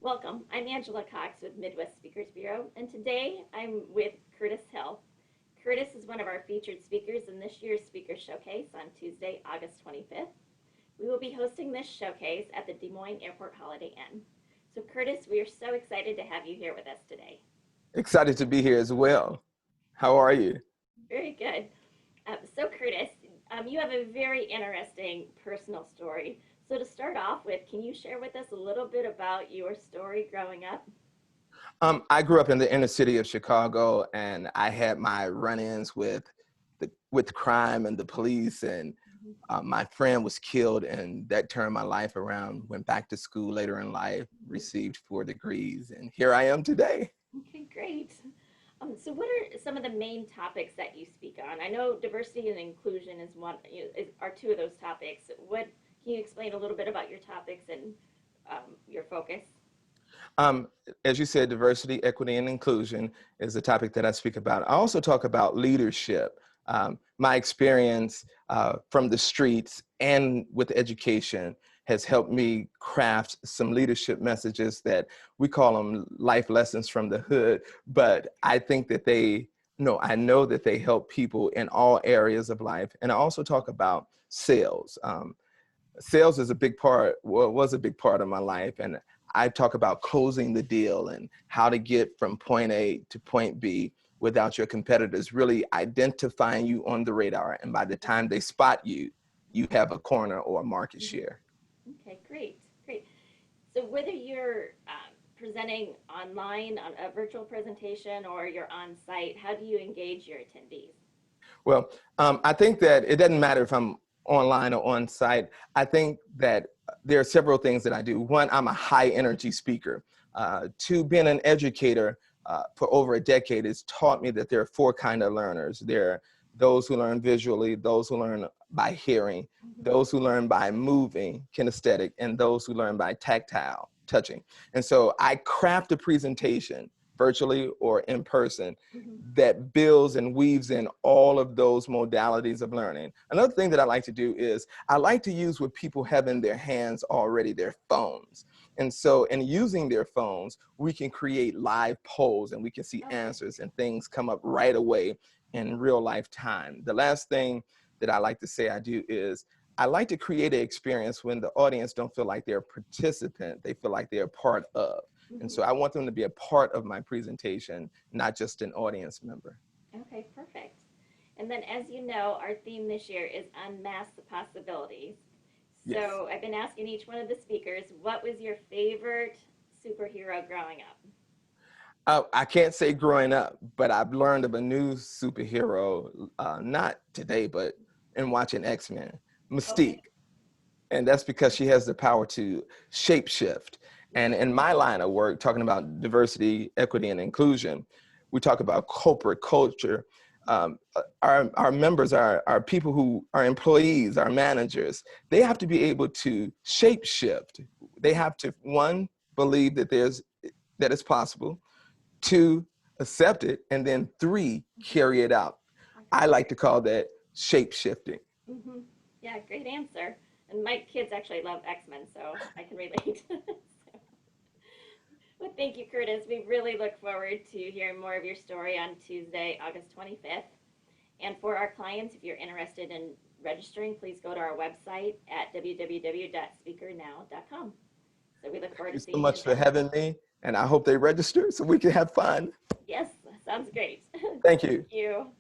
Welcome. I'm Angela Cox with Midwest Speakers Bureau, and today I'm with Curtis Hill. Curtis is one of our featured speakers in this year's Speaker Showcase on Tuesday, August 25th. We will be hosting this showcase at the Des Moines Airport Holiday Inn. So Curtis, we are so excited to have you here with us today. Excited to be here as well. How are you? Very good. So Curtis, you have a very interesting personal story. So to start off with, can you share with us a little bit about your story growing up? I grew up in the inner city of Chicago, and I had my run-ins with crime and the police, and my friend was killed, and that turned my life around. Went back to school later in life, received 4 degrees, and here I am today. Okay, great. So what are some of the main topics that you speak on? I know diversity and inclusion is are two of those topics. What can you explain a little bit about your topics and your focus? Um, as you said, diversity, equity, and inclusion is the topic that I speak about. I also talk about leadership. My experience from the streets and with education has helped me craft some leadership messages that we call them life lessons from the hood. But I think that I know that they help people in all areas of life. And I also talk about sales. Sales is a big part, well, was a big part of my life. And I talk about closing the deal and how to get from point A to point B without your competitors really identifying you on the radar. And by the time they spot you, you have a corner or a market Mhm. share. Okay, great, great. So whether you're presenting online on a virtual presentation or you're on site, how do you engage your attendees? Well, I think that it doesn't matter if I'm online or on site. I think that there are several things that I do. One, I'm a high energy speaker. Two, being an educator for over a decade has taught me that there are four kind of learners. There are those who learn visually, those who learn by hearing, Mhm. those who learn by moving, kinesthetic, and those who learn by tactile, touching. And so I craft a presentation virtually or in person Mhm. that builds and weaves in all of those modalities of learning. Another thing that I like to do is I like to use what people have in their hands already, their phones. And so in using their phones, we can create live polls and we can see Okay. answers and things come up right away in real life time. The last thing that I like to say I do is I like to create an experience when the audience don't feel like they're a participant, they feel like they're a part of. And Mhm. so I want them to be a part of my presentation, not just an audience member. Okay, perfect. And then, as you know, our theme this year is Unmask the Possibilities. Yes. So I've been asking each one of the speakers, what was your favorite superhero growing up? I can't say growing up, but I've learned of a new superhero, not today, but in watching X-Men, Okay. Mystique. And that's because she has the power to shapeshift. And in my line of work, talking about diversity, equity, and inclusion, we talk about corporate culture. Our members, our people who are employees, our managers, they have to be able to shapeshift. They have to, one, believe that it's possible, two, accept it, and then three, carry it out. I Okay. like to call that shape shifting. Mm-hmm. Yeah, great answer. And my kids actually love X-Men, so I can relate. So, well, thank you, Curtis. We really look forward to hearing more of your story on Tuesday, August 25th. And for our clients, if you're interested in registering, please go to our website at www.speakernow.com. So we look forward Thank to you so seeing you much for then. having me, and I hope they register so we can have fun. Yes, sounds great. Thank Thank you. you.